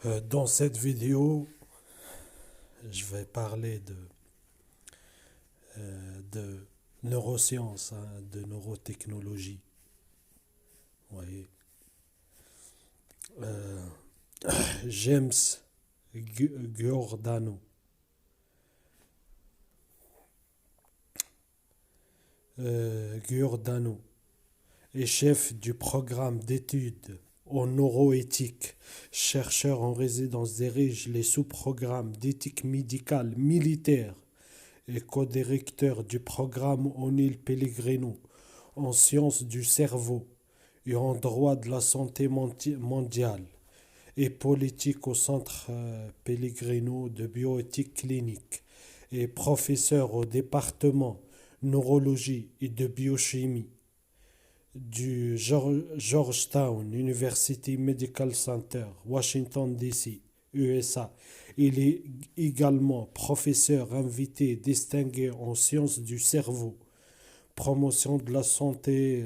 Dans cette vidéo, je vais parler de neurosciences, hein, de neurotechnologie. Vous voyez. Euh, James Giordano, Giordano est chef du programme d'études en neuroéthique, chercheur en résidence, dirige les sous-programmes d'éthique médicale militaire et co-directeur du programme O'Neill Pellegrino en sciences du cerveau et en droit de la santé mondiale et politique au Centre Pellegrino de bioéthique clinique et professeur au département neurologie et de biochimie du Georgetown University Medical Center, Washington, D.C., USA. Il est également professeur invité distingué en sciences du cerveau, promotion de la santé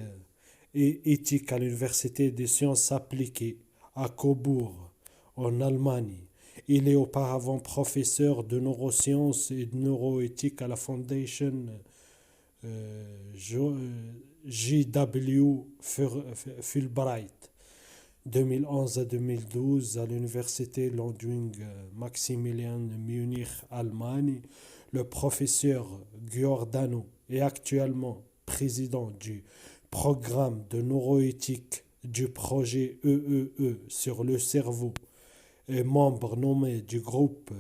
et éthique à l'Université des sciences appliquées à Cobourg, en Allemagne. Il est auparavant professeur de neurosciences et de neuroéthique à la Foundation J.W. Fulbright, 2011 à 2012 à l'université Ludwig-Maximilian de Munich, Allemagne. Le professeur Giordano est actuellement président du programme de neuroéthique du projet EEE sur le cerveau et membre nommé du groupe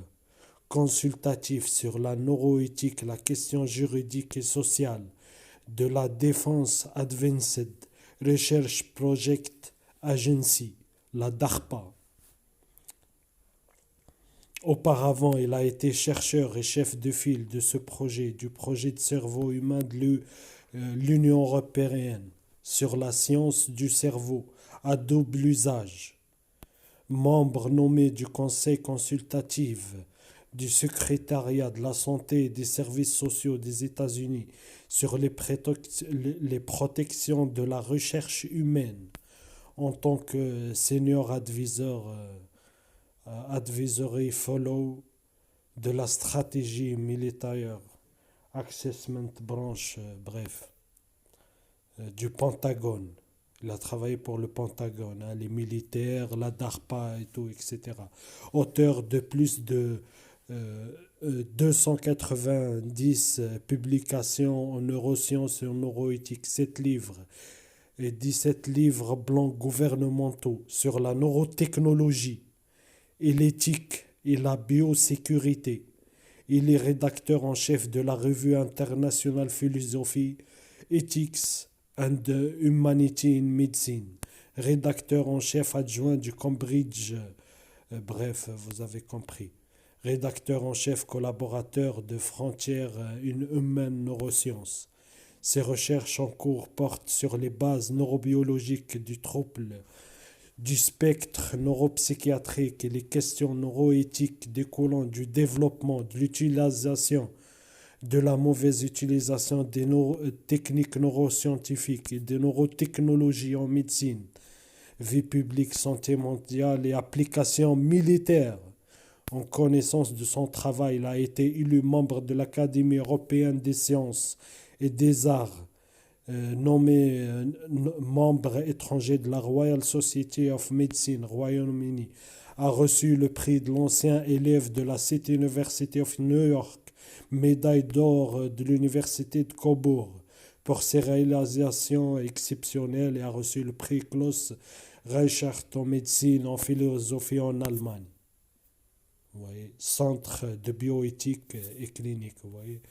consultatif sur la neuroéthique, la question juridique et sociale de la Defense Advanced Research Project Agency, la DARPA. Auparavant, il a été chercheur et chef de file de ce projet, du projet de cerveau humain de l'Union européenne sur la science du cerveau à double usage. Membre nommé du Conseil consultatif du secrétariat de la santé et des services sociaux des États-Unis sur les protections de la recherche humaine en tant que senior advisory fellow de la stratégie militaire assessment branch, bref, du Pentagone. Il a travaillé pour le Pentagone, hein, les militaires, la DARPA et tout, etc. Auteur de plus de 290 publications en neurosciences et en neuroéthique, 7 livres et 17 livres blancs gouvernementaux sur la neurotechnologie et l'éthique et la biosécurité. Il est rédacteur en chef de la revue internationale Philosophy, Ethics and Humanity in Medicine, rédacteur en chef adjoint du Cambridge, bref, vous avez compris, rédacteur en chef collaborateur de Frontières humaines neurosciences. Ses recherches en cours portent sur les bases neurobiologiques du trouble du spectre neuropsychiatrique et les questions neuroéthiques découlant du développement, de l'utilisation, de la mauvaise utilisation des techniques neuroscientifiques et des neurotechnologies en médecine, vie publique, santé mondiale et applications militaires. En connaissance de son travail, il a été élu membre de l'Académie européenne des sciences et des arts, nommé membre étranger de la Royal Society of Medicine, Royaume-Uni, a reçu le prix de l'ancien élève de la City University of New York, médaille d'or de l'Université de Cobourg pour ses réalisations exceptionnelles et a reçu le prix Klaus Reichert en médecine, en philosophie en Allemagne. Vous voyez, centre de bioéthique et clinique, vous voyez.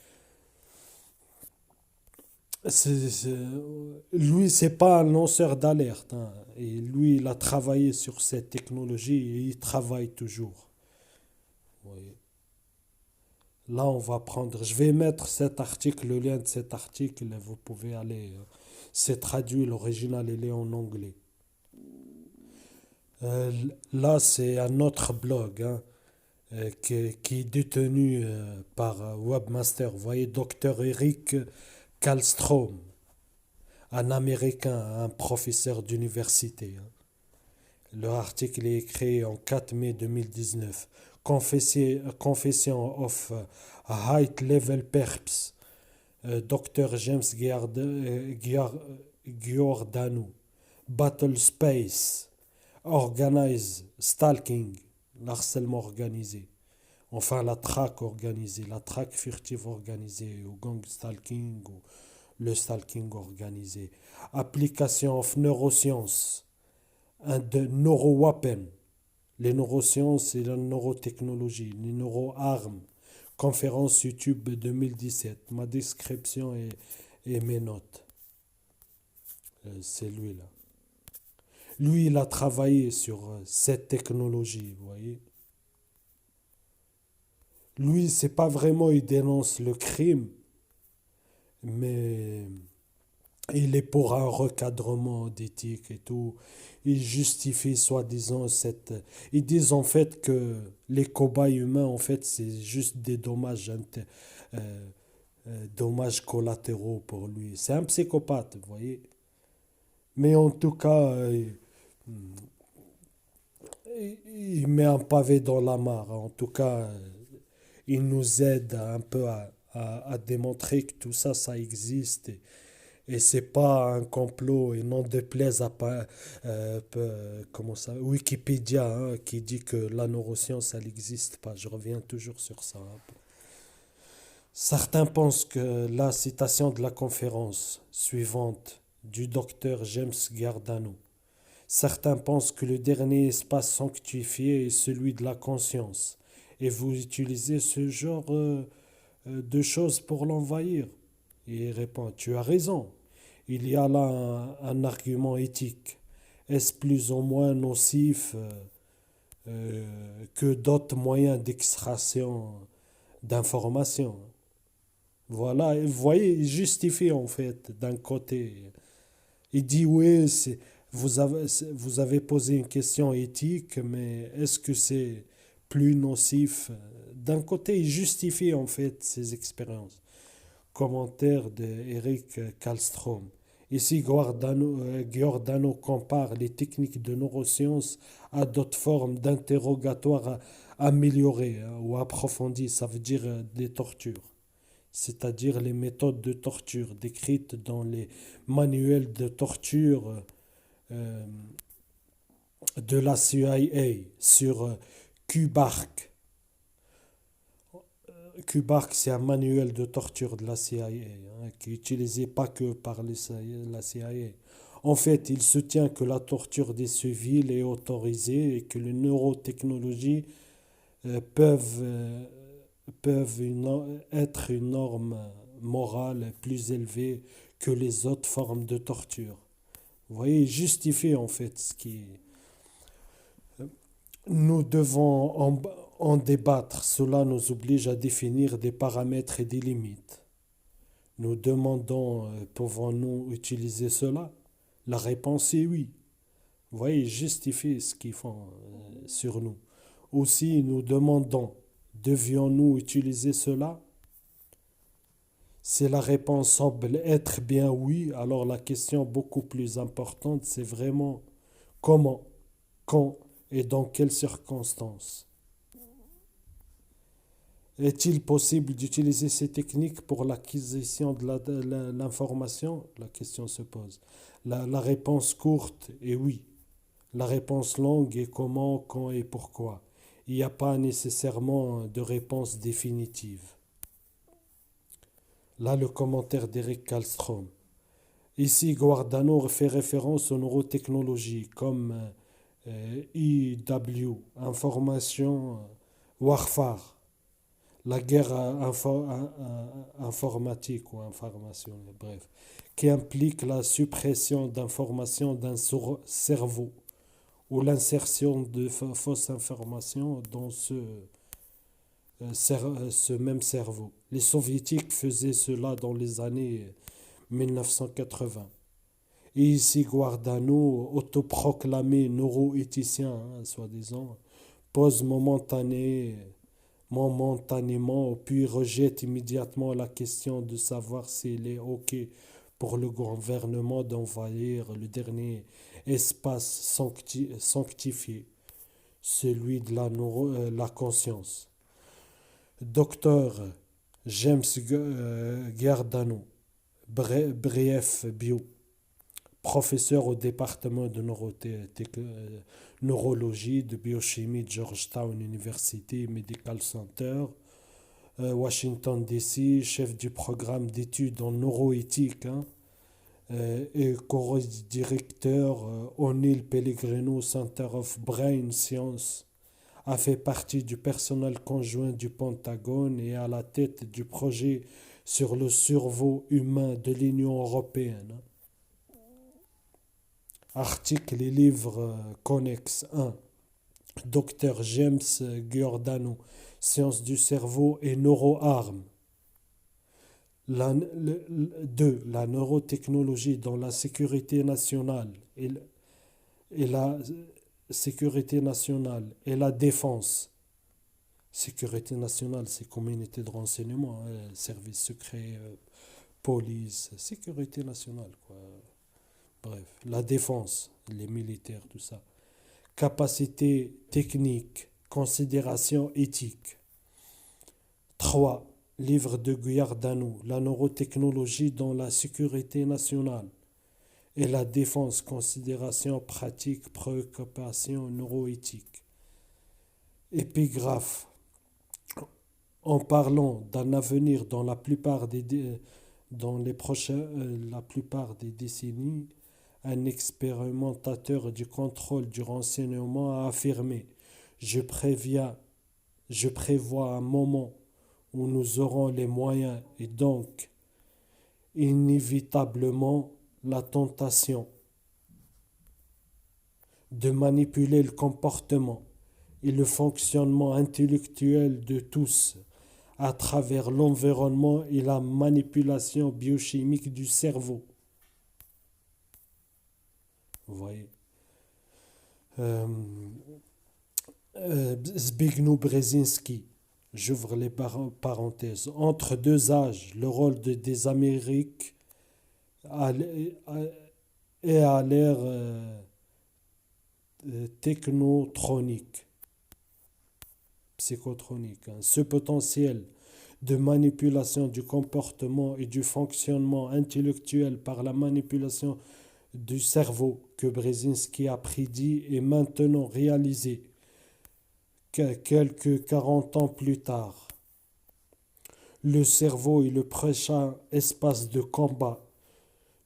Lui, c'est pas un lanceur d'alerte, hein. Et lui, il a travaillé sur cette technologie et il travaille toujours. Vous voyez. Là, on va prendre. Je vais mettre cet article, le lien de cet article, et vous pouvez aller. C'est traduit, l'original, il est en anglais. Euh, Là, c'est un autre blog, hein, qui est détenu par Webmaster. Vous voyez, Dr. Eric Kallstrom, un Américain, un professeur d'université, hein. Le article est écrit en 4 mai 2019. Confession of High Level Perps. Dr. James Giordano. Battle Space. Organize Stalking. L'harcèlement organisé. Enfin, la traque organisée, la traque furtive organisée, ou gang stalking, ou le stalking organisé. Application of neurosciences and neuroweapon. Les neurosciences et la neurotechnologie, les neuroarmes. Conférence YouTube 2017. Ma description et mes notes. C'est lui là. Lui, il a travaillé sur cette technologie, vous voyez. Lui, c'est pas vraiment, il dénonce le crime, mais il est pour un recadrement d'éthique et tout. Il justifie soi-disant cette. Ils disent en fait que les cobayes humains, en fait, c'est juste des dommages collatéraux pour lui. C'est un psychopathe, vous voyez. Mais en tout cas, il met un pavé dans la mare. En tout cas, il nous aide un peu à démontrer que tout ça, ça existe. Et c'est pas un complot, et non déplaise à comment ça, Wikipédia hein, qui dit que la neuroscience, elle n'existe pas. Je reviens toujours sur ça, hein. Certains pensent que la citation de la conférence suivante du docteur James Giordano. Certains pensent que le dernier espace sanctifié est celui de la conscience. Et vous utilisez ce genre de choses pour l'envahir. Et il répond, tu as raison. Il y a là un argument éthique. Est-ce plus ou moins nocif que d'autres moyens d'extraction d'informations? Voilà, vous voyez, il justifie en fait d'un côté. Il dit oui, vous avez posé une question éthique, mais est-ce que c'est plus nocif? D'un côté, il justifie en fait ses expériences. Commentaire de Eric Kallstrom. Ici, Giordano compare les techniques de neurosciences à d'autres formes d'interrogatoire améliorées hein, ou approfondies, ça veut dire des tortures, c'est-à-dire les méthodes de torture décrites dans les manuels de torture euh, de la CIA sur QBARC. QBARC, c'est un manuel de torture de la CIA, hein, qui est utilisé pas que par la CIA. En fait, il soutient que la torture des civils est autorisée et que les neurotechnologies peuvent, être une norme morale plus élevée que les autres formes de torture. Vous voyez, il justifie en fait ce qui est. Nous devons en débattre. Cela nous oblige à définir des paramètres et des limites. Nous demandons, pouvons-nous utiliser cela? La réponse est oui. Vous voyez, ils justifient ce qu'ils font sur nous. Aussi, nous demandons, devions-nous utiliser cela? Si la réponse semble être bien oui, alors la question beaucoup plus importante, c'est vraiment comment, quand et dans quelles circonstances. Est-il possible d'utiliser ces techniques pour l'acquisition de l'information? La question se pose. La réponse courte est oui. La réponse longue est comment, quand et pourquoi. Il n'y a pas nécessairement de réponse définitive. Là, le commentaire d'Eric Kallstrom. Ici, Guardano fait référence aux neurotechnologies comme IW, Information Warfare, la guerre informatique ou information, bref, qui implique la suppression d'informations d'un cerveau ou l'insertion de fausses informations dans ce même cerveau. Les soviétiques faisaient cela dans les années 1980. Et ici, Guardano, autoproclamé neuroéthicien, hein, soi-disant, pose momentanément, puis rejette immédiatement la question de savoir s'il est OK pour le gouvernement d'envahir le dernier espace sanctifié, celui de la conscience. Docteur James Giordano, bref bio, professeur au département de neurologie de biochimie de Georgetown University Medical Center, Washington DC, chef du programme d'études en neuroéthique, et co-directeur O'Neill Pellegrino Center of Brain Science, a fait partie du personnel conjoint du Pentagone et à la tête du projet sur le cerveau humain de l'Union européenne. Articles et livres connexes 1. Dr James Giordano, Sciences du cerveau et neuroarmes. 2. La neurotechnologie dans la sécurité nationale et la sécurité nationale et la défense. Sécurité nationale, c'est communauté de renseignement, service secret, police, sécurité nationale, quoi. Bref, la défense, les militaires, tout ça. Capacité technique, considération éthique. 3. Livre de Giordano, la neurotechnologie dans la sécurité nationale et la défense, considération pratique, préoccupation neuroéthique. Épigraphe. En parlant d'un avenir dans la plupart des décennies, un expérimentateur du contrôle du renseignement a affirmé: je prévois un moment où nous aurons les moyens et donc inévitablement la tentation de manipuler le comportement et le fonctionnement intellectuel de tous à travers l'environnement et la manipulation biochimique du cerveau. Vous voyez. Zbigniew Brzezinski, j'ouvre les parenthèses, entre deux âges, le rôle des Amériques est à l'ère technotronique, psychotronique. Ce potentiel de manipulation du comportement et du fonctionnement intellectuel par la manipulation du cerveau que Brzezinski a prédit est maintenant réalisé quelques 40 ans plus tard. Le cerveau est le prochain espace de combat.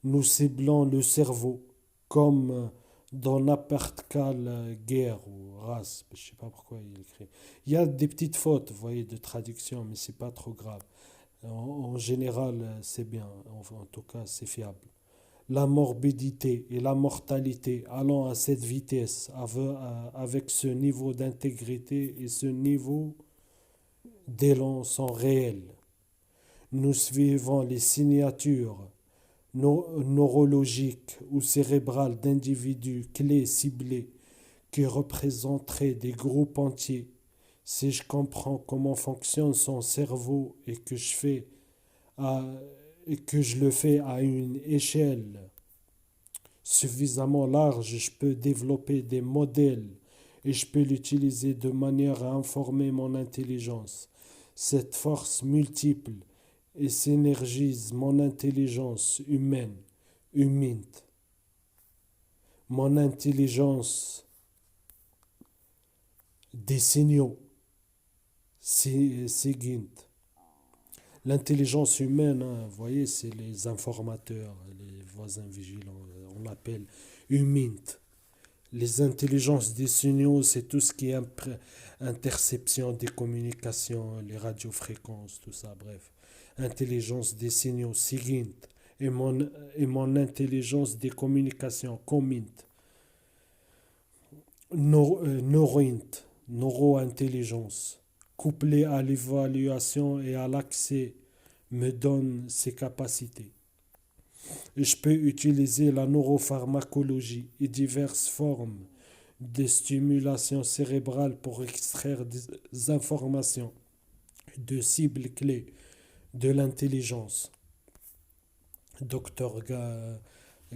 Nous ciblons le cerveau comme dans n'importe quelle guerre ou race. Je ne sais pas pourquoi il écrit. Il y a des petites fautes, vous voyez, de traduction, mais ce n'est pas trop grave. En général, c'est bien. En tout cas, c'est fiable. La morbidité et la mortalité allant à cette vitesse avec ce niveau d'intégrité et ce niveau d'élan sont réels. Nous suivons les signatures neurologiques ou cérébrales d'individus clés ciblés qui représenteraient des groupes entiers. Si je comprends comment fonctionne son cerveau et que je le fais à une échelle suffisamment large, je peux développer des modèles et je peux l'utiliser de manière à informer mon intelligence. Cette force multiple et synergise mon intelligence humaine, mon intelligence des signaux, SIGINT. L'intelligence humaine, vous voyez, c'est les informateurs, les voisins vigilants, on l'appelle HUMINT. Les intelligences des signaux, c'est tout ce qui est interception des communications, les radiofréquences, tout ça, bref. Intelligence des signaux, SIGINT. Et mon intelligence des communications, COMINT. Neuroint, neurointelligence, couplée à l'évaluation et à l'accès, me donne ces capacités. Et je peux utiliser la neuropharmacologie et diverses formes de stimulation cérébrale pour extraire des informations de cibles clés de l'intelligence. Dr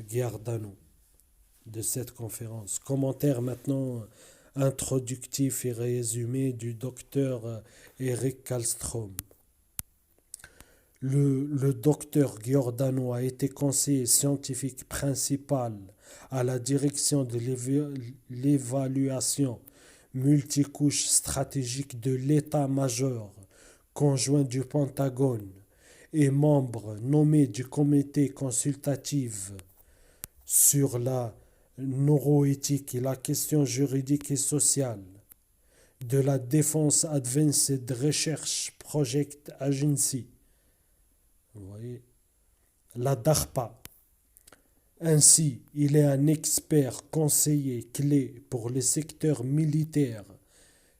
Giordano. de cette conférence. Commentaire maintenant introductif et résumé du docteur Eric Kallström. Le docteur Giordano a été conseiller scientifique principal à la direction de l'évaluation multicouche stratégique de l'état-major conjoint du Pentagone et membre nommé du comité consultatif sur la neuroéthique et la question juridique et sociale de la Defense Advanced Research Project Agency, vous voyez, la DARPA. Ainsi, il est un expert conseiller clé pour les secteurs militaires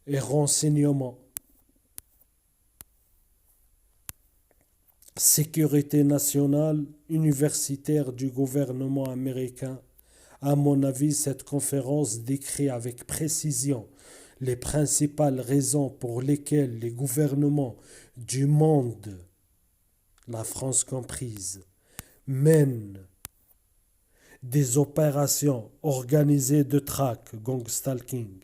et renseignement, sécurité nationale, universitaire du gouvernement américain. À mon avis, cette conférence décrit avec précision les principales raisons pour lesquelles les gouvernements du monde, la France comprise, mènent des opérations organisées de traque, gang stalking,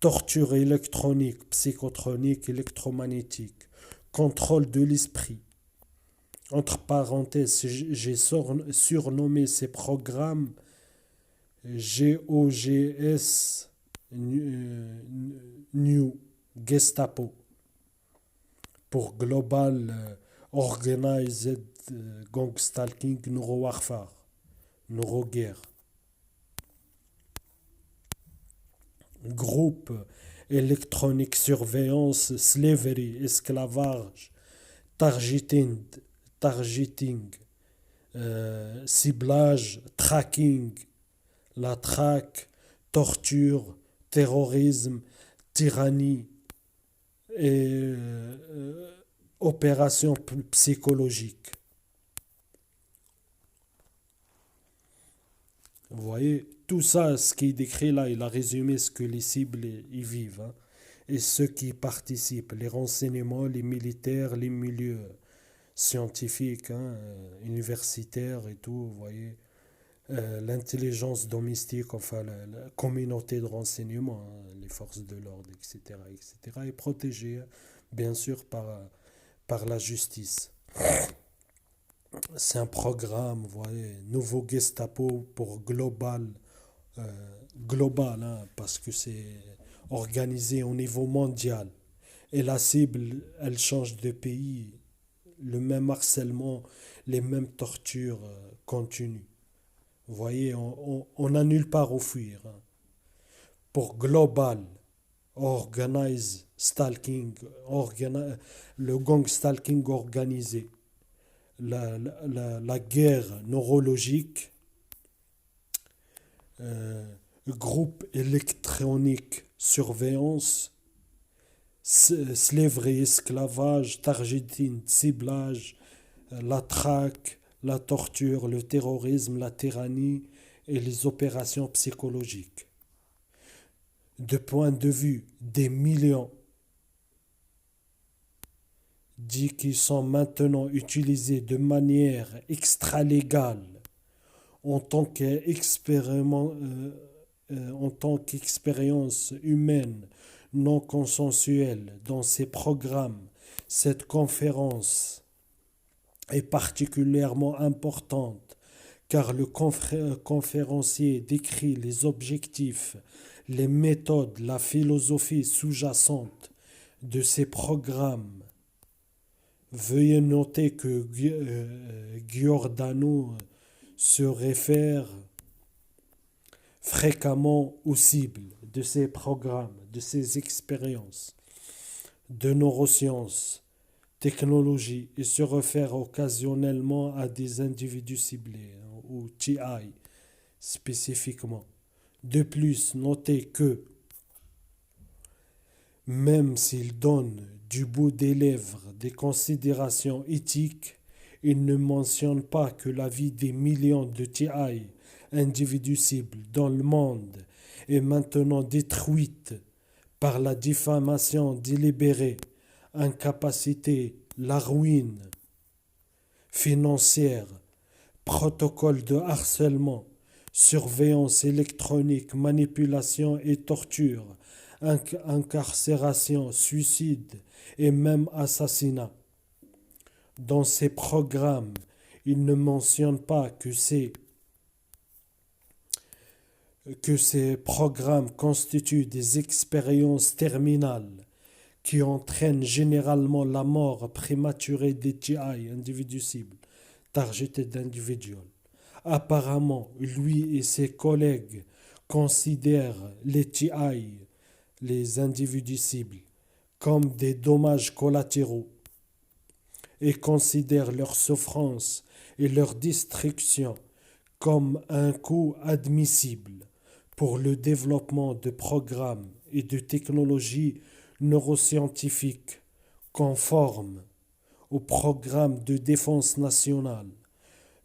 torture électronique, psychotronique, électromagnétique, contrôle de l'esprit. Entre parenthèses, j'ai surnommé ces programmes GOGS New Gestapo pour Global Organized Gang Stalking Neurowarfare, Neuroguerre. Groupe électronique surveillance, slavery, esclavage, targeting, ciblage, tracking, la traque, torture, terrorisme, tyrannie et opération psychologique. Vous voyez, tout ça, ce qui est décrit là, il a résumé ce que les cibles y vivent, hein, et ceux qui participent, les renseignements, les militaires, les milieux scientifiques, hein, universitaires et tout, vous voyez. L'intelligence domestique, enfin la communauté de renseignement, hein, les forces de l'ordre, etc., est protégée, hein, bien sûr, par la justice. C'est un programme, vous voyez, nouveau Gestapo pour global, hein, parce que c'est organisé au niveau mondial. Et la cible, elle change de pays, le même harcèlement, les mêmes tortures continuent. Vous voyez, on n'a nulle part où fuir, hein. Pour global, organize stalking, le gang stalking organisé, la guerre neurologique, groupe électronique surveillance, slavery, esclavage, targeting, ciblage, la traque, la torture, le terrorisme, la tyrannie et les opérations psychologiques. De point de vue des millions dit qu'ils sont maintenant utilisés de manière extralégale en tant qu'expérience humaine non consensuelle dans ces programmes. Cette conférence est particulièrement importante car le conférencier décrit les objectifs, les méthodes, la philosophie sous-jacente de ces programmes. Veuillez noter que Giordano se réfère fréquemment aux cibles de ces programmes, de ces expériences de neurosciences, technologie et se réfère occasionnellement à des individus ciblés, hein, ou TI spécifiquement. De plus, notez que même s'il donne du bout des lèvres des considérations éthiques, il ne mentionne pas que la vie des millions de TI, individus cibles dans le monde, est maintenant détruite par la diffamation délibérée, incapacité, la ruine financière, protocole de harcèlement, surveillance électronique, manipulation et torture, incarcération, suicide et même assassinat. Dans ces programmes, il ne mentionne pas que ces programmes constituent des expériences terminales qui entraînent généralement la mort prématurée des TI, individus cibles, targeted individual. Apparemment, lui et ses collègues considèrent les TI, les individus cibles, comme des dommages collatéraux et considèrent leur souffrance et leur destruction comme un coût admissible pour le développement de programmes et de technologies neuroscientifiques conformes aux programmes de défense nationale,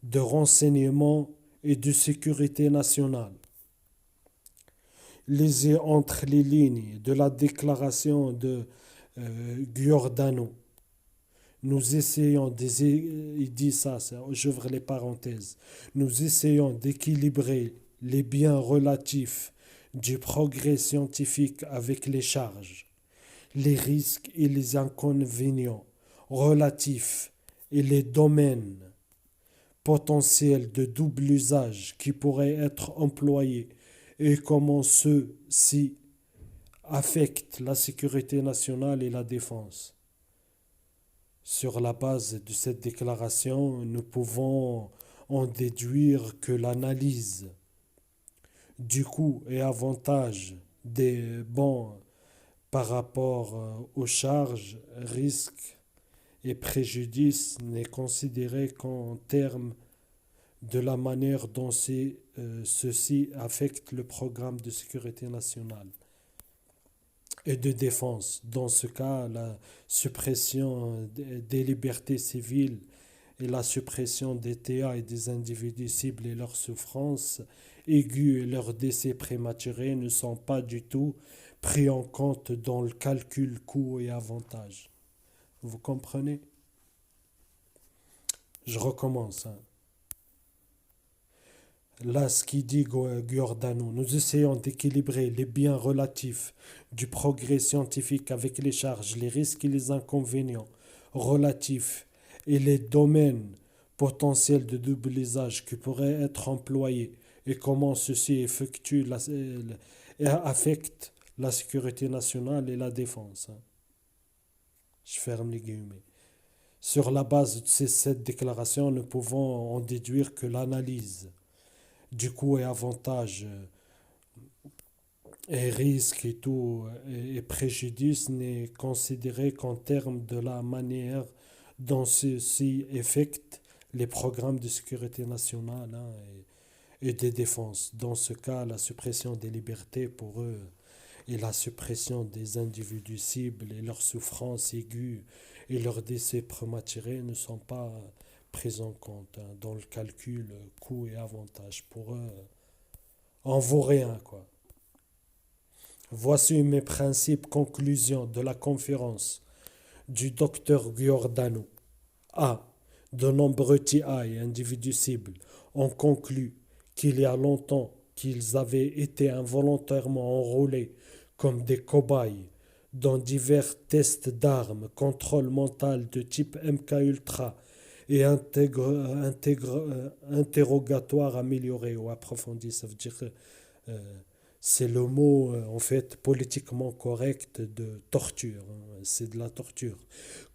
de renseignement et de sécurité nationale. Lisez entre les lignes de la déclaration de Giordano. Nous essayons, il dit ça, j'ouvre les parenthèses, nous essayons d'équilibrer les biens relatifs du progrès scientifique avec les charges, les risques et les inconvénients relatifs et les domaines potentiels de double usage qui pourraient être employés et comment ceux-ci affectent la sécurité nationale et la défense. Sur la base de cette déclaration, nous pouvons en déduire que l'analyse du coût et avantage des bons par rapport aux charges, risques et préjudices n'est considérée qu'en termes de la manière dont ceci affecte le programme de sécurité nationale et de défense. Dans ce cas, la suppression des libertés civiles et la suppression des TA et des individus cibles et leurs souffrances aiguës et leurs décès prématurés ne sont pas du tout pris en compte dans le calcul coût et avantage. Vous comprenez? Je recommence. Là, ce qu'il dit Giordano, nous essayons d'équilibrer les biens relatifs du progrès scientifique avec les charges, les risques et les inconvénients relatifs et les domaines potentiels de double usage qui pourraient être employés et comment ceci affecte la sécurité nationale et la défense. Je ferme les guillemets. Sur la base de cette déclaration, nous pouvons en déduire que l'analyse du coût et avantage et risque et tout et préjudice n'est considéré qu'en termes de la manière dont ceci affecte les programmes de sécurité nationale et de défense. Dans ce cas, la suppression des libertés pour eux et la suppression des individus cibles et leurs souffrances aiguës et leurs décès prématurés ne sont pas pris en compte dans le calcul coût et avantage. Pour eux, en vaut rien, quoi. Voici mes principes conclusions de la conférence du docteur Giordano. A. De nombreux TI, individus cibles, ont conclu qu'il y a longtemps qu'ils avaient été involontairement enrôlés comme des cobayes dans divers tests d'armes, contrôle mental de type MK-Ultra et interrogatoire amélioré ou approfondi. Ça veut dire c'est le mot en fait politiquement correct de torture. C'est de la torture.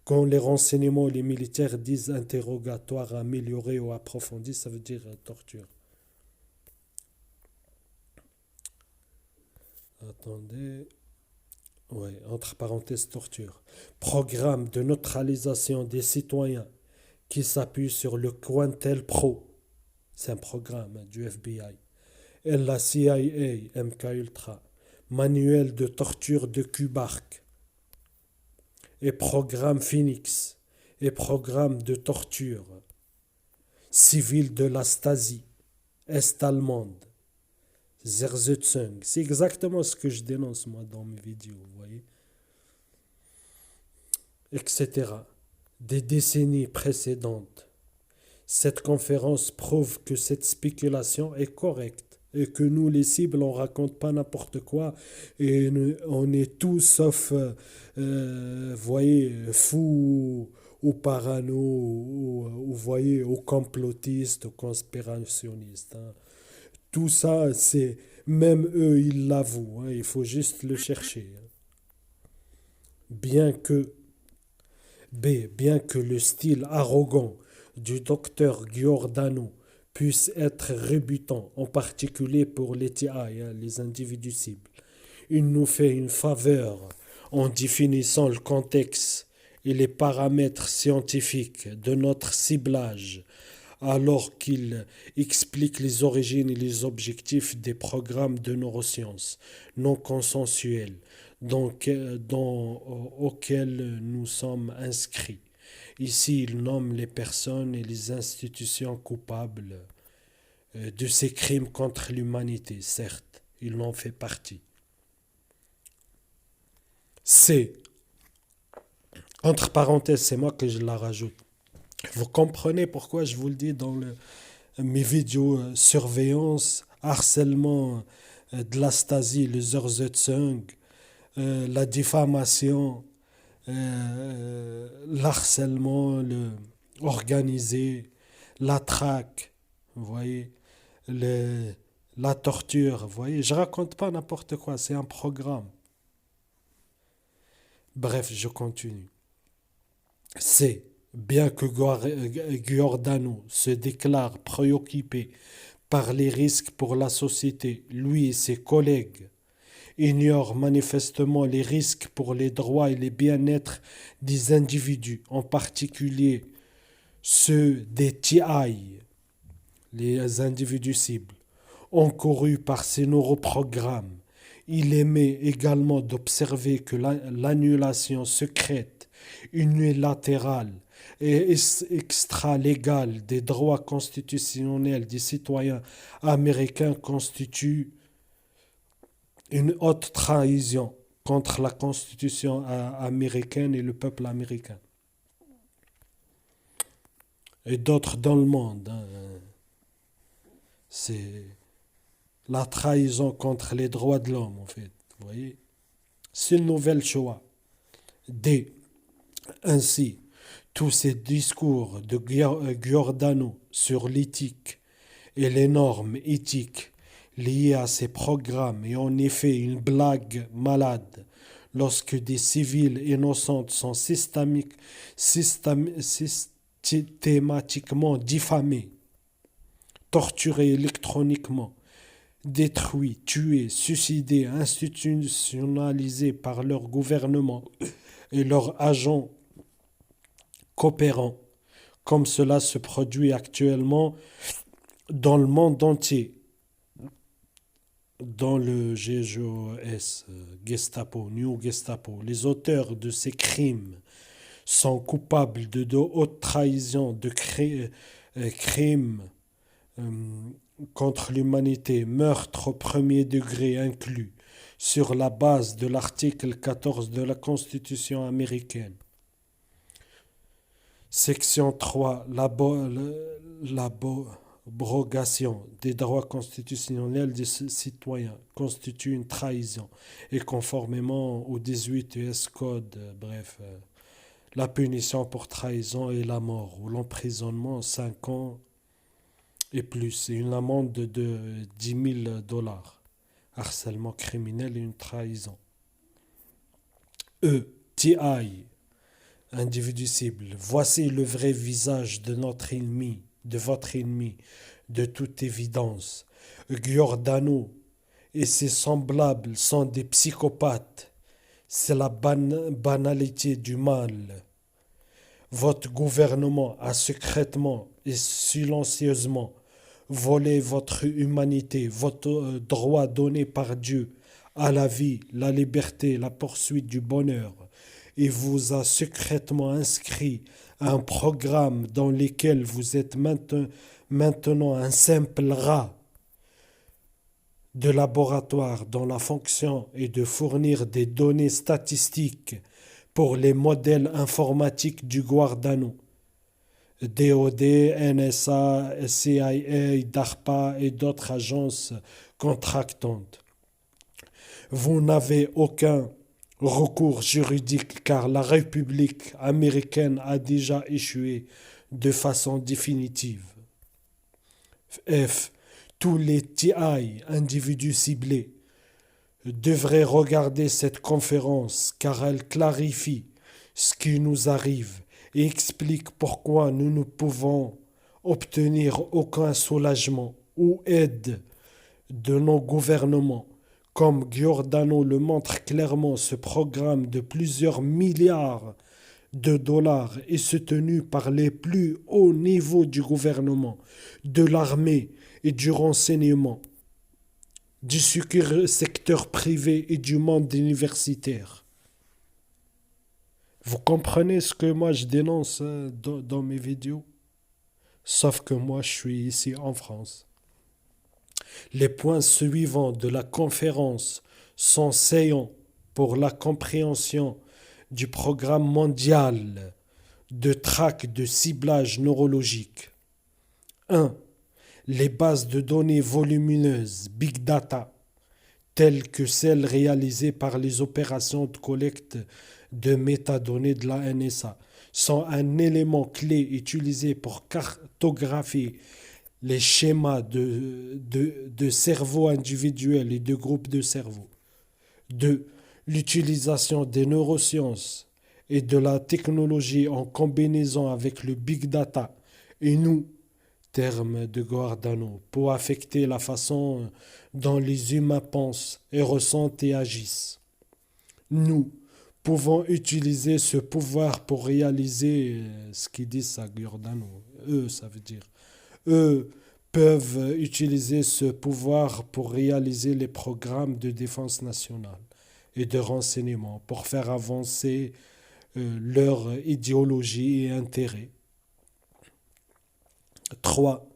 Quand les renseignements et les militaires disent interrogatoire amélioré ou approfondi, ça veut dire torture. Attendez. Ouais, entre parenthèses, torture. Programme de neutralisation des citoyens qui s'appuie sur le COINTELPRO. C'est un programme du FBI. Et la CIA, MK-Ultra. Manuel de torture de QBARC. Et programme Phoenix. Et programme de torture civil de la Stasi est-allemande. Zersetzung. C'est exactement ce que je dénonce moi dans mes vidéos, vous voyez. Etc. Des décennies précédentes. Cette conférence prouve que cette spéculation est correcte Et que nous, les cibles, on raconte pas n'importe quoi. Et on est tout sauf, voyez, fous ou parano, ou voyez, ou complotistes, ou conspirationnistes, hein. Tout ça, c'est, même eux, ils l'avouent, hein. Il faut juste le chercher, hein. Bien que bien que le style arrogant du docteur Giordano puisse être rebutant, en particulier pour les TI, hein, les individus cibles, il nous fait une faveur en définissant le contexte et les paramètres scientifiques de notre ciblage, alors qu'il explique les origines et les objectifs des programmes de neurosciences non consensuels auxquels nous sommes inscrits. Ici, il nomme les personnes et les institutions coupables de ces crimes contre l'humanité, certes, il en fait partie. C'est, entre parenthèses, c'est moi que je la rajoute. Vous comprenez pourquoi je vous le dis dans mes vidéos surveillance, harcèlement de la Stasi, le Zersetzung, la diffamation, l'harcèlement organisé, la traque, vous voyez, le- la torture, vous voyez. Je raconte pas n'importe quoi, c'est un programme. Bref, je continue. C'est bien que Giordano se déclare préoccupé par les risques pour la société, lui et ses collègues ignorent manifestement les risques pour les droits et les bien-être des individus, en particulier ceux des TI, les individus cibles, encourus par ces neuroprogrammes. Il aimait également d'observer que l'annulation secrète, unilatérale et extra-légale des droits constitutionnels des citoyens américains constitue une haute trahison contre la Constitution américaine et le peuple américain. Et d'autres dans le monde, hein. C'est la trahison contre les droits de l'homme, en fait. Vous voyez? C'est une nouvelle choix. D. Ainsi, tous ces discours de Giordano sur l'éthique et les normes éthiques liées à ces programmes est en effet une blague malade lorsque des civils innocents sont systématiquement diffamés, torturés électroniquement, détruits, tués, suicidés, institutionnalisés par leur gouvernement et leurs agents coopérants, comme cela se produit actuellement dans le monde entier, dans le GGOS, Gestapo, New Gestapo. Les auteurs de ces crimes sont coupables de haute trahison, de crimes euh, contre l'humanité, meurtre au premier degré inclus, sur la base de l'article 14 de la Constitution américaine. Section 3. L'abrogation des droits constitutionnels des citoyens constitue une trahison et conformément au 18 US Code, la punition pour trahison est la mort ou l'emprisonnement 5 ans et plus et une amende de $10 000. Harcèlement criminel et une trahison. TI, individu cible. Voici le vrai visage de notre ennemi, de votre ennemi, de toute évidence. Giordano et ses semblables sont des psychopathes. C'est la banalité du mal. Votre gouvernement a secrètement et silencieusement volé votre humanité, votre droit donné par Dieu à la vie, la liberté, la poursuite du bonheur, et vous a secrètement inscrit à un programme dans lequel vous êtes maintenant un simple rat de laboratoire dont la fonction est de fournir des données statistiques pour les modèles informatiques du Guardano. DOD, NSA, CIA, DARPA et d'autres agences contractantes. Vous n'avez aucun recours juridique car la République américaine a déjà échoué de façon définitive. F. Tous les TI, individus ciblés, devraient regarder cette conférence car elle clarifie ce qui nous arrive et explique pourquoi nous ne pouvons obtenir aucun soulagement ou aide de nos gouvernements. Comme Giordano le montre clairement, ce programme de plusieurs milliards de dollars est soutenu par les plus hauts niveaux du gouvernement, de l'armée et du renseignement, du secteur privé et du monde universitaire. Vous comprenez ce que moi je dénonce dans mes vidéos? Sauf que moi je suis ici en France. Les points suivants de la conférence sont saillants pour la compréhension du programme mondial de traque de ciblage neurologique. 1. Les bases de données volumineuses, Big Data, telles que celles réalisées par les opérations de collecte de métadonnées de la NSA, sont un élément clé utilisé pour cartographier les schémas de cerveau individuels et de groupes de cerveau. 2. L'utilisation des neurosciences et de la technologie en combinaison avec le big data et nous, terme de Giordano, pour affecter la façon dont les humains pensent et ressentent et agissent. Nous pouvons utiliser ce pouvoir pour réaliser ce qu'ils disent à Giordano. Eux, ça veut dire. Eux peuvent utiliser ce pouvoir pour réaliser les programmes de défense nationale et de renseignement pour faire avancer leur idéologie et intérêts. 3.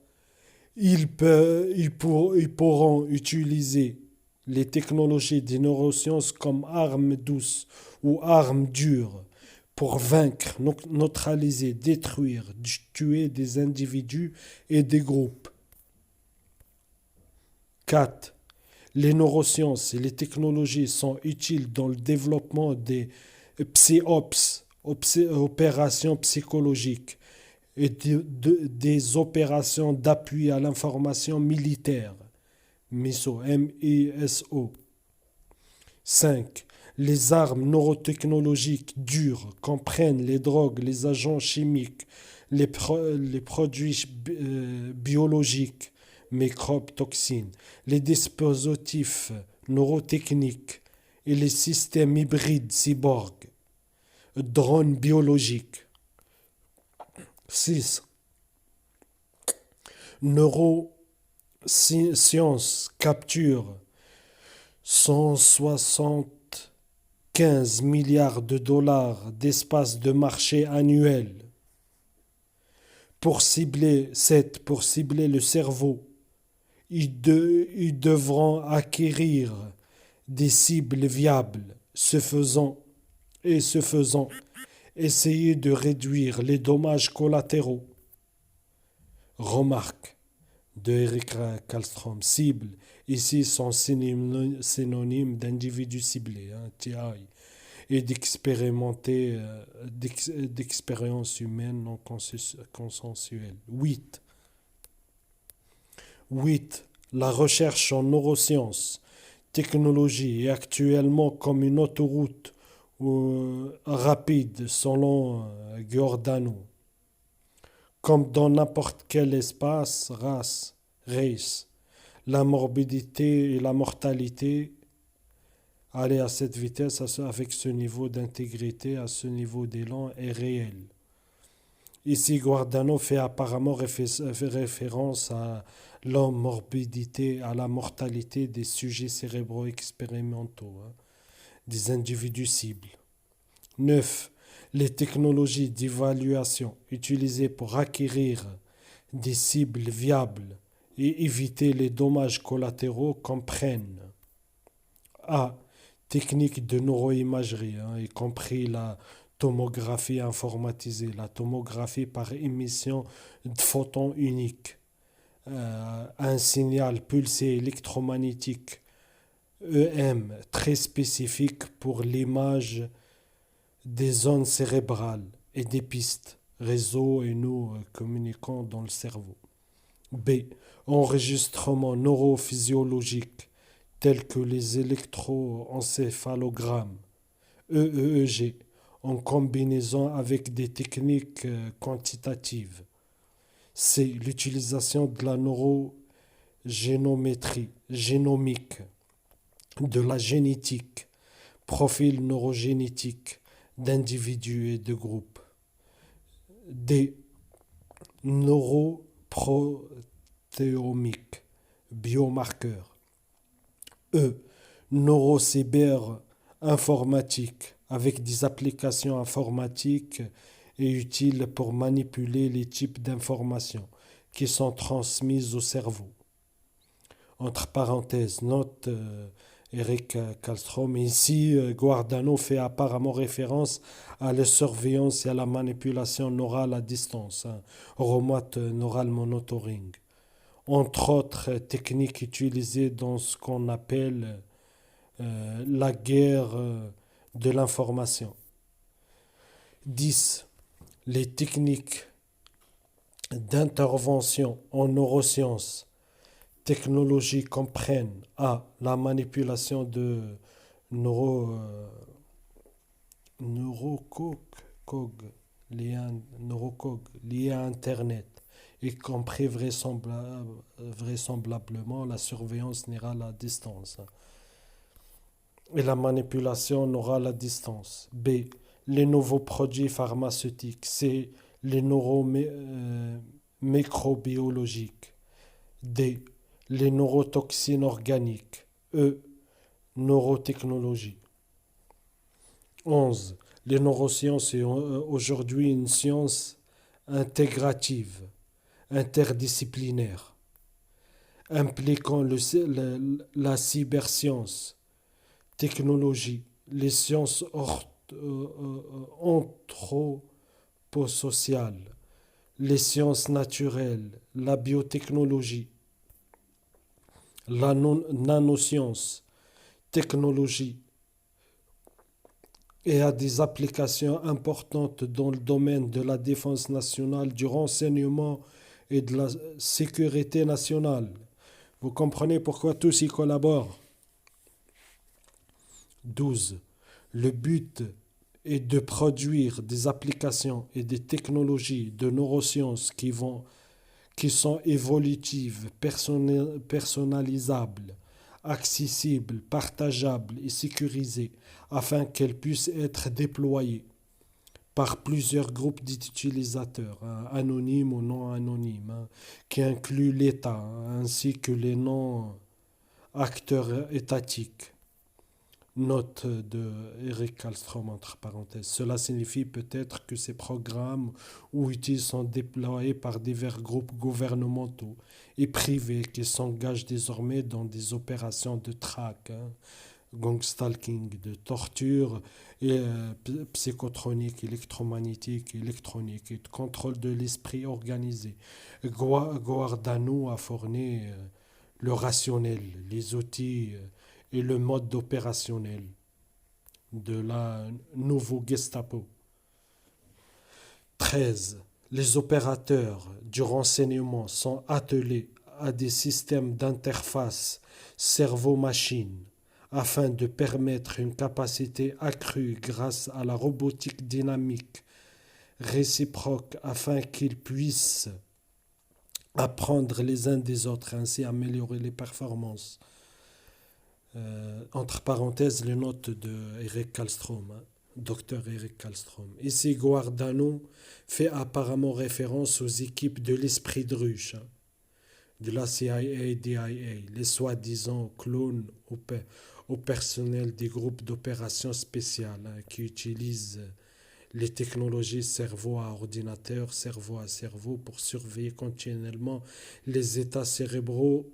Ils pourront utiliser les technologies des neurosciences comme armes douces ou armes dures pour vaincre, neutraliser, détruire, tuer des individus et des groupes. 4. Les neurosciences et les technologies sont utiles dans le développement des psyops, opérations psychologiques, et des opérations d'appui à l'information militaire, MISO, M-I-S-O. 5. Les armes neurotechnologiques dures comprennent les drogues, les agents chimiques, les produits biologiques, microbes, toxines, les dispositifs neurotechniques et les systèmes hybrides cyborgs, drones biologiques. 6. Neurosciences capture 175 milliards de dollars d'espace de marché annuel pour cibler le cerveau. Ils devront acquérir des cibles viables, ce faisant, essayer de réduire les dommages collatéraux. Remarque de Eric Kallstrom. Cible, ici sont synonymes d'individus ciblés, TI, et d'expériences humaines non consensuelles. 8. La recherche en neurosciences, technologie est actuellement comme une autoroute rapide selon Giordano. Comme dans n'importe quel espace, race, la morbidité et la mortalité, aller à cette vitesse, avec ce niveau d'intégrité, à ce niveau d'élan, est réel. Ici, Giordano fait apparemment référence à la morbidité, à la mortalité des sujets cérébraux expérimentaux, des individus cibles. 9. Les technologies d'évaluation utilisées pour acquérir des cibles viables et éviter les dommages collatéraux comprennent A. Techniques de neuroimagerie, y compris la tomographie informatisée, la tomographie par émission de photons uniques, un signal pulsé électromagnétique EM très spécifique pour l'image des zones cérébrales et des pistes, réseaux et nous communiquons dans le cerveau. B. Enregistrement neurophysiologique tels que les électroencéphalogrammes, EEG, en combinaison avec des techniques quantitatives. C. L'utilisation de la neurogénométrie, génomique, de la génétique, profil neurogénétique d'individus et de groupes. D. Neuroprotéomique, biomarqueur. E. Neurocyber-informatique, avec des applications informatiques et utiles pour manipuler les types d'informations qui sont transmises au cerveau. Entre parenthèses, note Eric Kallström. Ici, Guardano fait apparemment référence à la surveillance et à la manipulation neurale à distance, remote neural monitoring. Entre autres techniques utilisées dans ce qu'on appelle la guerre de l'information. 10. Les techniques d'intervention en neurosciences technologies comprennent A. La manipulation de neurocoques liés à Internet, y compris vraisemblablement la surveillance neurale à distance et la manipulation neurale à distance. B. Les nouveaux produits pharmaceutiques. C. Les neuromicrobiologiques. D. Les neurotoxines organiques. E. Neurotechnologie. 11. Les neurosciences est aujourd'hui une science intégrative, interdisciplinaire, impliquant la cyberscience, technologie, les sciences anthroposociales, les sciences naturelles, la biotechnologie, la nanoscience, technologie, et a des applications importantes dans le domaine de la défense nationale, du renseignement et de la sécurité nationale. Vous comprenez pourquoi tous y collaborent. 12. Le but est de produire des applications et des technologies de neurosciences qui sont évolutives, personnalisables, accessibles, partageables et sécurisées afin qu'elles puissent être déployées par plusieurs groupes d'utilisateurs, anonymes ou non anonymes, qui incluent l'État ainsi que les non-acteurs étatiques. Note de Eric Kallström entre parenthèses. Cela signifie peut-être que ces programmes ou outils sont déployés par divers groupes gouvernementaux et privés qui s'engagent désormais dans des opérations de traque, gangstalking, de torture et psychotronique, électromagnétique, électronique et de contrôle de l'esprit organisé. Guardano a fourni le rationnel, les outils et le mode opérationnel de la nouveau Gestapo. 13. Les opérateurs du renseignement sont attelés à des systèmes d'interface cerveau-machine afin de permettre une capacité accrue grâce à la robotique dynamique réciproque afin qu'ils puissent apprendre les uns des autres et ainsi améliorer les performances. Entre parenthèses, les notes de Eric Kallström, docteur Eric Kallström. Ici, Guardano fait apparemment référence aux équipes de l'esprit de ruche, de la CIA, DIA, les soi-disant clones au personnel des groupes d'opérations spéciales qui utilisent les technologies cerveau à ordinateur, cerveau à cerveau pour surveiller continuellement les états cérébraux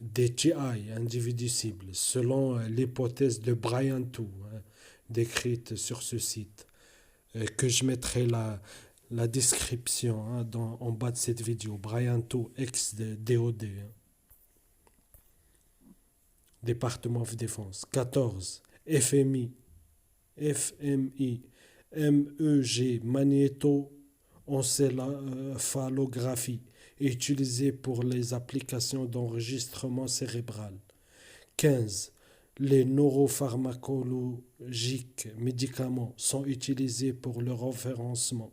des TI, individus cibles, selon l'hypothèse de Brian Too, décrites sur ce site, que je mettrai la description en bas de cette vidéo. Brian To, ex-DOD, Département de Défense. 14. FMI, FMI, MEG, magnétoencéphalographie, utilisée pour les applications d'enregistrement cérébral. 15. Les neuropharmacologiques médicaments sont utilisés pour le référencement.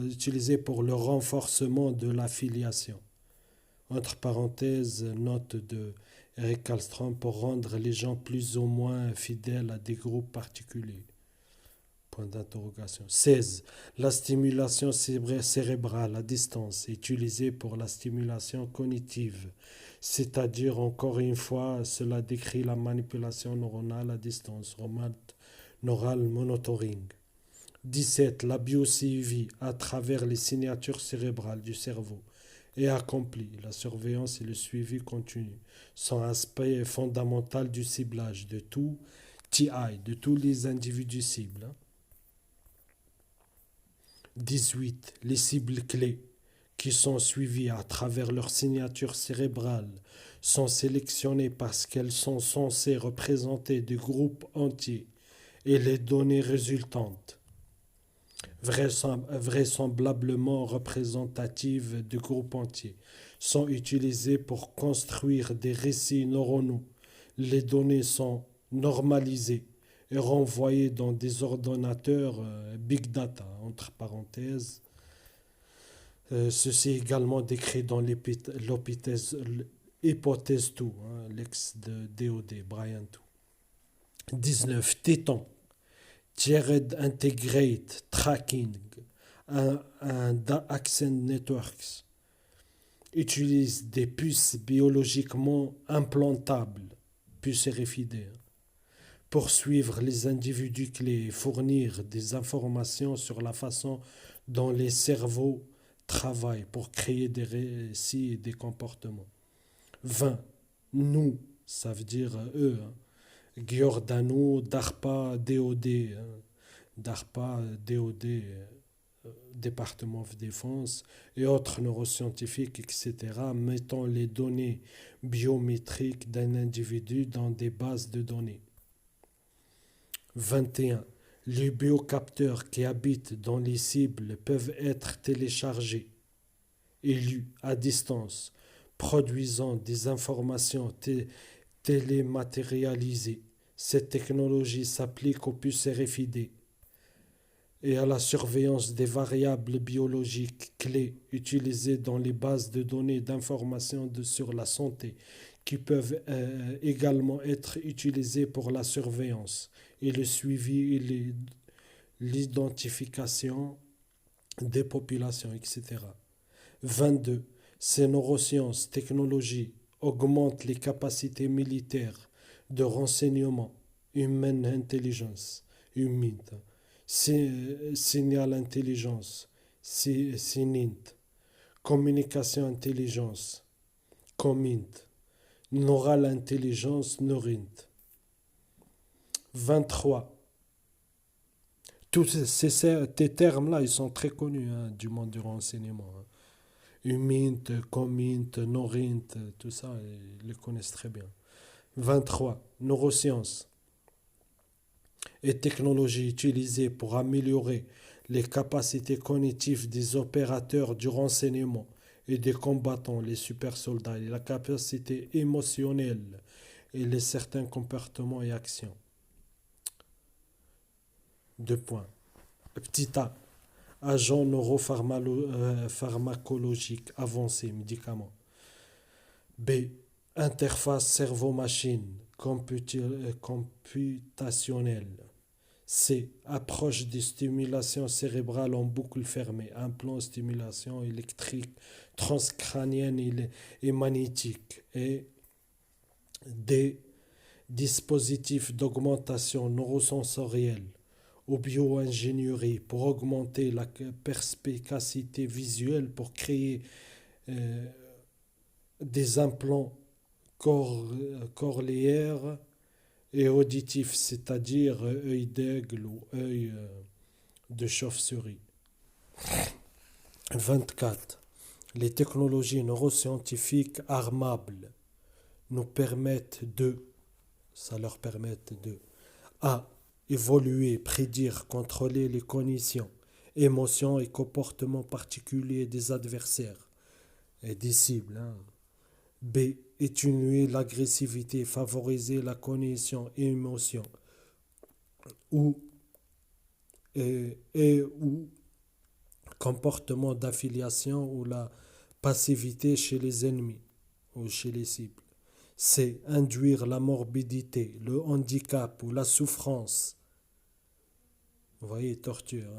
Utilisés pour le renforcement de l'affiliation. Entre parenthèses, note de Eric Kallström pour rendre les gens plus ou moins fidèles à des groupes particuliers. Point d'interrogation. 16. La stimulation cérébrale à distance est utilisée pour la stimulation cognitive, c'est-à-dire, encore une fois, cela décrit la manipulation neuronale à distance, remote neural monitoring. 17. La biosuivi à travers les signatures cérébrales du cerveau est accomplie. La surveillance et le suivi continu sont aspect fondamental du ciblage de tout TI, de tous les individus cibles. 18. Les cibles clés qui sont suivies à travers leur signature cérébrale sont sélectionnées parce qu'elles sont censées représenter des groupes entiers et les données résultantes, vraisemblablement représentatives de groupes entiers, sont utilisées pour construire des récits neuronaux. Les données sont normalisées et renvoyées dans des ordinateurs big data, entre parenthèses. Ceci est également décrit dans l'hypothèse 2, l'ex de DOD, Brian 2. 19. Téton. Tiered Integrate Tracking and Accent Networks utilise des puces biologiquement implantables, puces RFID, pour suivre les individus clés et fournir des informations sur la façon dont les cerveaux travaillent pour créer des récits et des comportements. 20. Nous, ça veut dire eux, Giordano, DARPA, DOD, Département de Défense, et autres neuroscientifiques, etc., mettant les données biométriques d'un individu dans des bases de données. 21. Les biocapteurs qui habitent dans les cibles peuvent être téléchargés et lus à distance, produisant des informations télématérialisées. Cette technologie s'applique aux puces RFID et à la surveillance des variables biologiques clés utilisées dans les bases de données d'information sur la santé, qui peuvent également être utilisées pour la surveillance et le suivi et l'identification des populations, etc. 22. Ces neurosciences, technologies augmentent les capacités militaires de renseignement, human intelligence, signal intelligence, SININT, communication intelligence, COMINT, neural intelligence, NEURINT. 23. Tous ces termes-là, ils sont très connus du monde du renseignement. UMINT, COMINT, NEURINT, tout ça, ils les connaissent très bien. 23. Neurosciences et technologies utilisées pour améliorer les capacités cognitives des opérateurs du renseignement et des combattants, les super soldats, et la capacité émotionnelle et les certains comportements et actions. 2 points. Petit a. Agents neuropharmacologiques avancés, médicaments. B. Interface cerveau-machine computationnelle. C. Approche de stimulation cérébrale en boucle fermée, implant stimulation électrique transcrânienne et magnétique. Et D. Dispositif d'augmentation neurosensorielle ou bioingénierie pour augmenter la perspicacité visuelle pour créer des implants cornéaire et auditif, c'est-à-dire œil d'aigle ou œil de chauve-souris. 24. Les technologies neuroscientifiques armables nous permettent ça leur permet de A. Évoluer, prédire, contrôler les cognitions, émotions et comportements particuliers des adversaires et des cibles. B. Atténuer l'agressivité, favoriser la cognition et émotion. Ou ou comportement d'affiliation ou la passivité chez les ennemis ou chez les cibles. C. Induire la morbidité, le handicap ou la souffrance. Vous voyez, torture.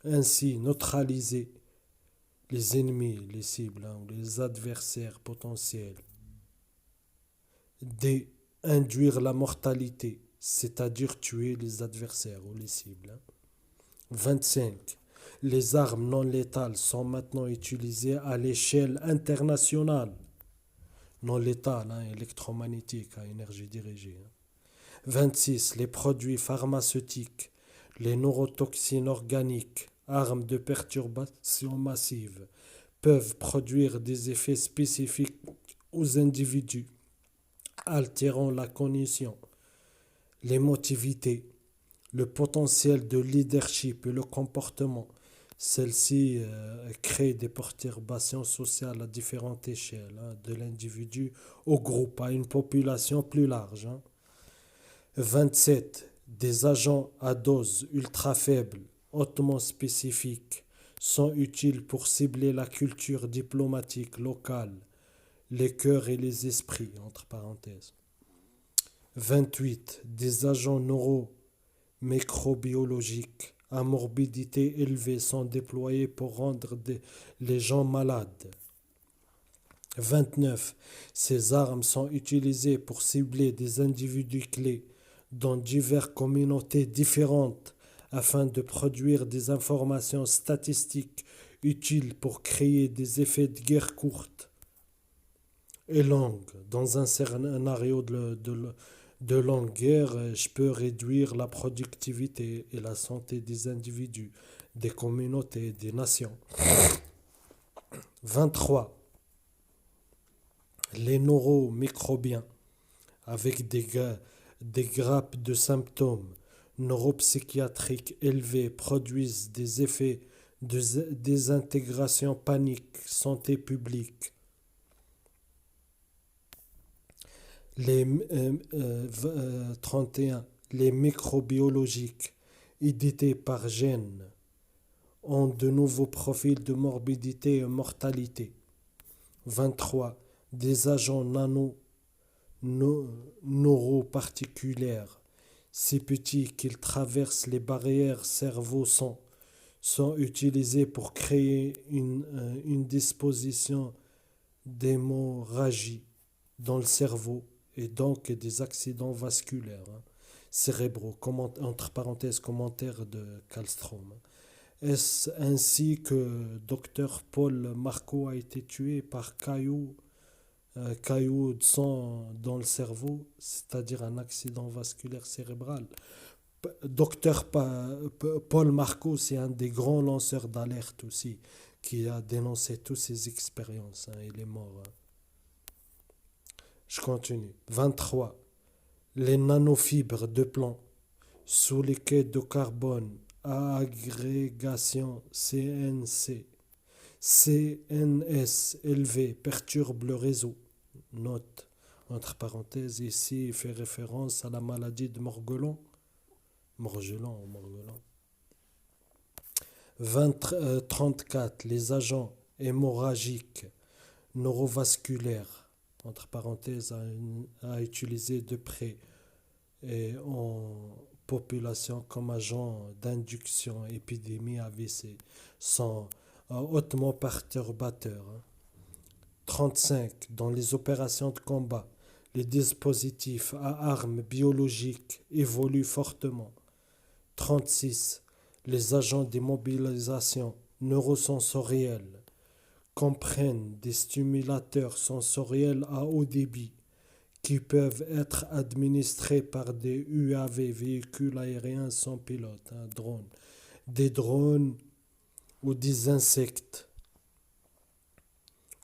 Ainsi, neutraliser les ennemis, les cibles ou les adversaires potentiels. D. Induire la mortalité, c'est-à-dire tuer les adversaires ou les cibles. 25. Les armes non létales sont maintenant utilisées à l'échelle internationale. Non létales, électromagnétiques, à énergie dirigée. 26. Les produits pharmaceutiques, les neurotoxines organiques, armes de perturbation massive, peuvent produire des effets spécifiques aux individus, altérant la cognition, l'émotivité, le potentiel de leadership et le comportement. Celle-ci crée des perturbations sociales à différentes échelles, de l'individu au groupe, à une population plus large. 27. Des agents à dose ultra faible, hautement spécifiques, sont utiles pour cibler la culture diplomatique locale, les cœurs et les esprits, entre parenthèses. 28. Des agents neuromicrobiologiques à morbidité élevée sont déployés pour rendre les gens malades. 29. Ces armes sont utilisées pour cibler des individus clés dans diverses communautés différentes afin de produire des informations statistiques utiles pour créer des effets de guerre courte et longue. Dans un scénario de longue guerre, je peux réduire la productivité et la santé des individus, des communautés, des nations. 23. Les neuromicrobiens, avec des grappes de symptômes neuropsychiatriques élevés, produisent des effets de désintégration panique, santé publique. Les 31. Les microbiologiques, édités par gènes, ont de nouveaux profils de morbidité et mortalité. 23. Des agents neuroparticulaires, si petits qu'ils traversent les barrières cerveau-sang, sont utilisés pour créer une disposition d'hémorragie dans le cerveau et donc des accidents vasculaires cérébraux, entre parenthèses commentaire de Kallström. Est-ce ainsi que Dr Paul Marco a été tué par cailloux de sang dans le cerveau, c'est-à-dire un accident vasculaire cérébral? Dr Paul Marco, c'est un des grands lanceurs d'alerte aussi, qui a dénoncé toutes ces expériences. Il est mort. Je continue. 23. Les nanofibres de plomb sous les quais de carbone à agrégation CNS élevée perturbent le réseau. Note, entre parenthèses, ici il fait référence à la maladie de Morgellon. Morgellon. 34. Les agents hémorragiques neurovasculaires, entre parenthèses, à utiliser de près et en population comme agent d'induction épidémie AVC, sont hautement perturbateurs. 35. Dans les opérations de combat, les dispositifs à armes biologiques évoluent fortement. 36. Les agents d'immobilisation neurosensorielle comprennent des stimulateurs sensoriels à haut débit qui peuvent être administrés par des UAV, véhicules aériens sans pilote, drones, des drones ou des insectes,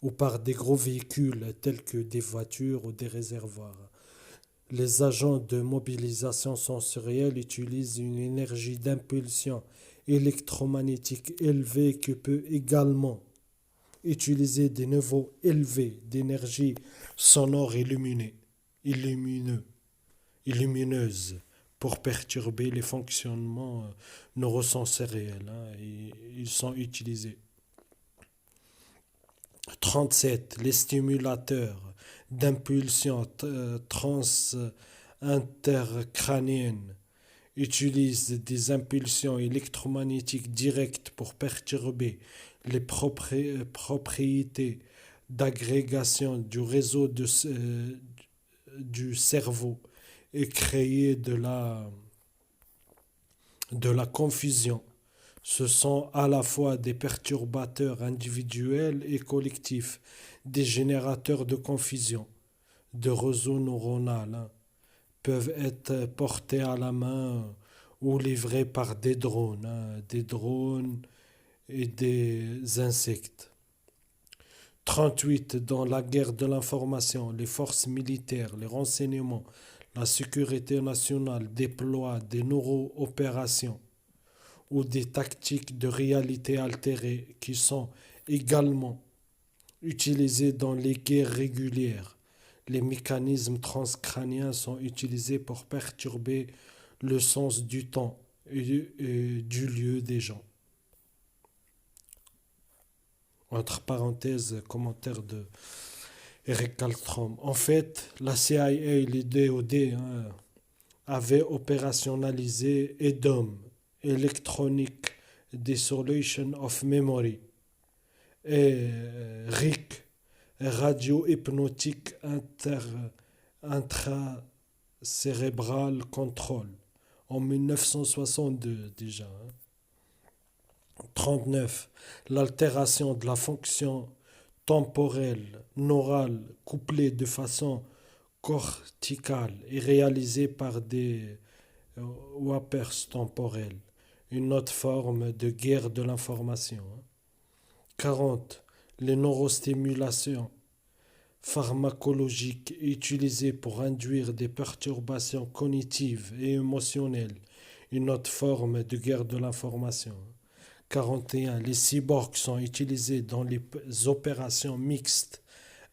ou par des gros véhicules tels que des voitures ou des réservoirs. Les agents de mobilisation sensorielle utilisent une énergie d'impulsion électromagnétique élevée qui peut également utiliser des niveaux élevés d'énergie sonore et lumineuse pour perturber les fonctionnements neurosensoriels. Ils sont utilisés. 37. Les stimulateurs d'impulsion transintercrânienne utilisent des impulsions électromagnétiques directes pour perturber les propriétés d'agrégation du réseau du cerveau et créer de la confusion. Ce sont à la fois des perturbateurs individuels et collectifs, des générateurs de confusion, de réseaux neuronaux, peuvent être portés à la main ou livrés par des drones et des insectes. 38. Dans la guerre de l'information, les forces militaires, les renseignements, la sécurité nationale déploient des neuro-opérations ou des tactiques de réalité altérée qui sont également utilisées dans les guerres régulières. Les mécanismes transcrâniens sont utilisés pour perturber le sens du temps et du lieu des gens. Entre parenthèses, commentaire de Eric Kaltrom. En fait, la CIA et les DOD avaient opérationnalisé EDOM, Electronic Dissolution of Memory, et RIC, Radio-Hypnotic Intracérébral Control, en 1962 déjà. 39. L'altération de la fonction temporelle neurale couplée de façon corticale est réalisée par des whoppers temporels, une autre forme de guerre de l'information. 40. Les neurostimulations pharmacologiques utilisées pour induire des perturbations cognitives et émotionnelles, une autre forme de guerre de l'information. 41. Les cyborgs sont utilisés dans les opérations mixtes.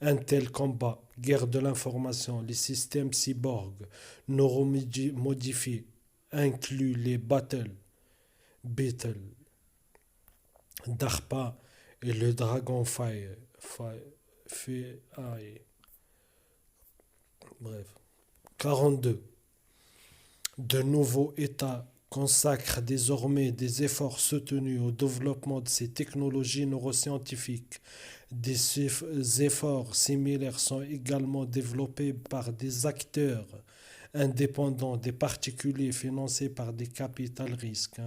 Intel Combat, guerre de l'information, les systèmes cyborgs neuromodifiés incluent les Beetle, DARPA et le Dragonfly. Bref. 42. De nouveaux États consacrent désormais des efforts soutenus au développement de ces technologies neuroscientifiques. Des efforts similaires sont également développés par des acteurs indépendants, des particuliers financés par des capital risques,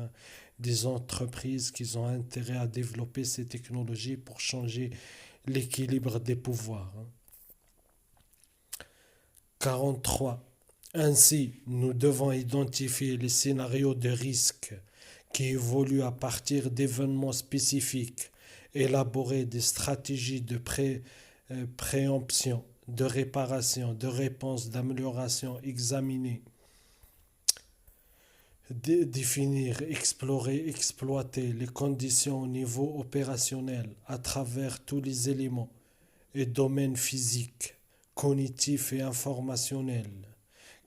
des entreprises qui ont intérêt à développer ces technologies pour changer l'équilibre des pouvoirs. 43. Ainsi, nous devons identifier les scénarios de risque qui évoluent à partir d'événements spécifiques, élaborer des stratégies de préemption, de réparation, de réponse, d'amélioration, examiner, définir, explorer, exploiter les conditions au niveau opérationnel à travers tous les éléments et domaines physiques, cognitifs et informationnels.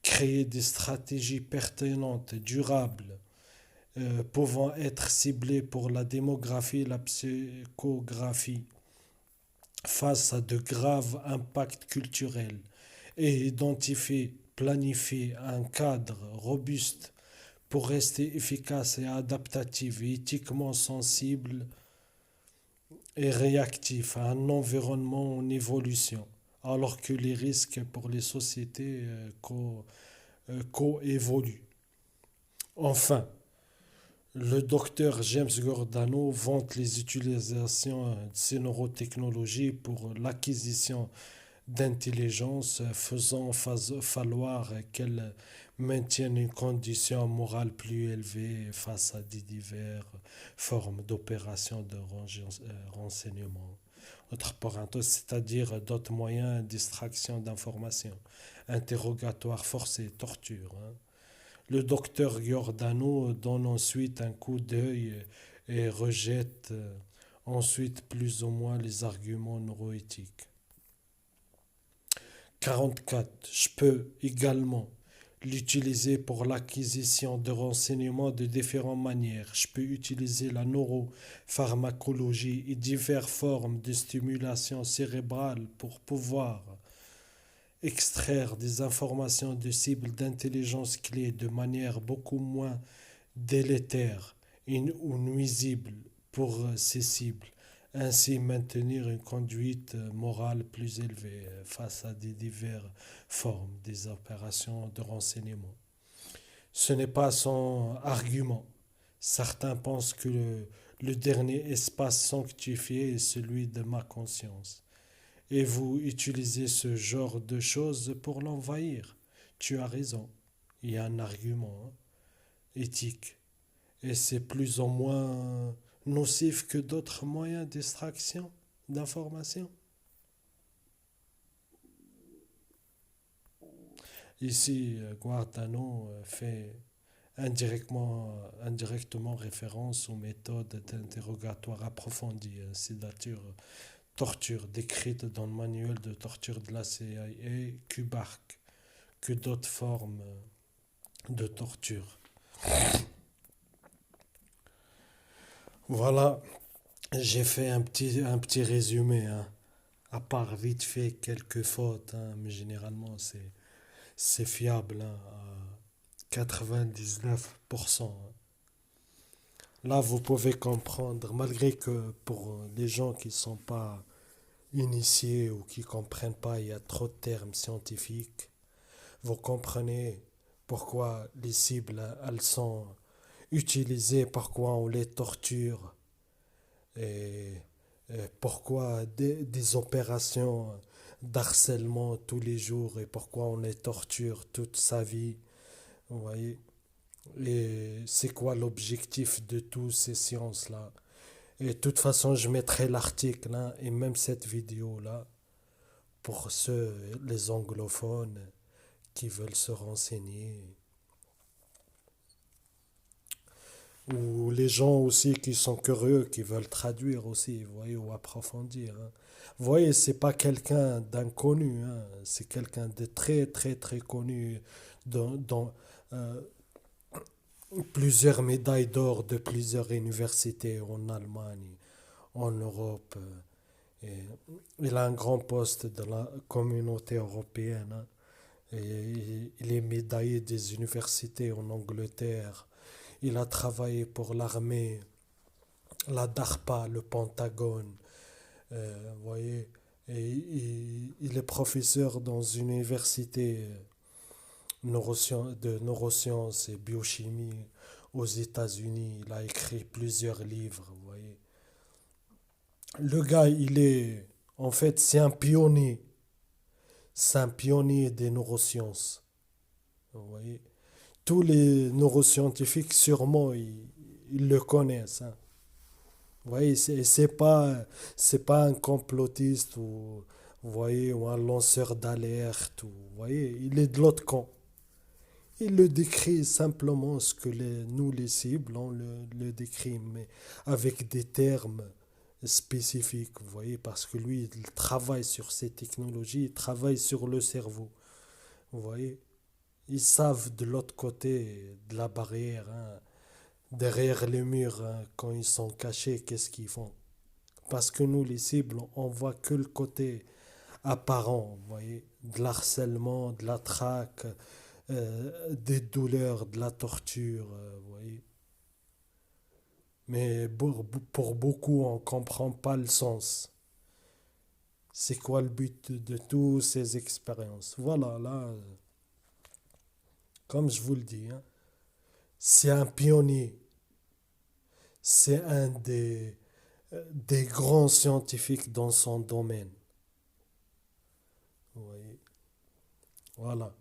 Créer des stratégies pertinentes, durables, pouvant être ciblées pour la démographie et la psychographie face à de graves impacts culturels et identifier, planifier un cadre robuste pour rester efficace et adaptatif et éthiquement sensible et réactif à un environnement en évolution, alors que les risques pour les sociétés coévoluent. Enfin, le docteur James Giordano vante les utilisations de ces neurotechnologies pour l'acquisition d'intelligence faisant falloir qu'elle maintienne une condition morale plus élevée face à des diverses formes d'opérations de renseignement. Autre parenthèse, c'est-à-dire d'autres moyens de distraction d'informations, interrogatoire forcé, torture. Hein. Le docteur Giordano donne ensuite un coup d'œil et rejette ensuite plus ou moins les arguments neuroéthiques. 44. Je peux également l'utiliser pour l'acquisition de renseignements de différentes manières. Je peux utiliser la neuropharmacologie et diverses formes de stimulation cérébrale pour pouvoir extraire des informations de cibles d'intelligence clés de manière beaucoup moins délétère ou nuisible pour ces cibles, ainsi maintenir une conduite morale plus élevée face à des diverses formes des opérations de renseignement. Ce n'est pas son argument. Certains pensent que le dernier espace sanctifié est celui de ma conscience. Et vous utilisez ce genre de choses pour l'envahir. Tu as raison. Il y a un argument éthique. Et c'est plus ou moins nocif que d'autres moyens d'extraction d'informations. Ici, Guardano fait indirectement référence aux méthodes d'interrogatoire approfondies, c'est-à-dire torture décrites dans le manuel de torture de la CIA, QBARC, que d'autres formes de torture. Voilà, j'ai fait un petit résumé, hein. À part vite fait quelques fautes, hein, mais généralement c'est fiable, hein, à 99%. Là, vous pouvez comprendre, malgré que pour les gens qui ne sont pas initiés ou qui ne comprennent pas, il y a trop de termes scientifiques, vous comprenez pourquoi les cibles, elles sont utilisées, pourquoi on les torture et, et pourquoi des opérations d'harcèlement tous les jours et pourquoi on les torture toute sa vie. Vous voyez? Et c'est quoi l'objectif de toutes ces sciences-là? Et de toute façon, je mettrai l'article hein, et même cette vidéo-là pour ceux, les anglophones, qui veulent se renseigner. Ou les gens aussi qui sont curieux, qui veulent traduire aussi, vous voyez, ou approfondir. Hein. Vous voyez, c'est pas quelqu'un d'inconnu, hein, c'est quelqu'un de très, très, très connu dans plusieurs médailles d'or de plusieurs universités en Allemagne, en Europe. Et il a un grand poste dans la communauté européenne. Hein. Et il est médaillé des universités en Angleterre. Il a travaillé pour l'armée, la DARPA, le Pentagone. Vous voyez, et il est professeur dans une université de neurosciences et biochimie aux États-Unis. Il a écrit plusieurs livres. Vous voyez. Le gars, en fait, c'est un pionnier. C'est un pionnier des neurosciences. Vous voyez. Tous les neuroscientifiques, sûrement, ils le connaissent. Hein. Vous voyez, c'est pas un complotiste ou, vous voyez, ou un lanceur d'alerte. Vous voyez, il est de l'autre camp. Il le décrit simplement ce que nous, les cibles, on le décrit, mais avec des termes spécifiques, vous voyez, parce que lui, il travaille sur ces technologies, il travaille sur le cerveau, vous voyez. Ils savent de l'autre côté de la barrière, hein, derrière les murs, hein, quand ils sont cachés, qu'est-ce qu'ils font? Parce que nous, les cibles, on voit que le côté apparent, vous voyez, de l'harcèlement, de la traque, des douleurs, de la torture, vous voyez. Mais pour beaucoup, on ne comprend pas le sens. C'est quoi le but de toutes ces expériences? Voilà, là, comme je vous le dis, hein, c'est un pionnier, c'est un des grands scientifiques dans son domaine. Voilà.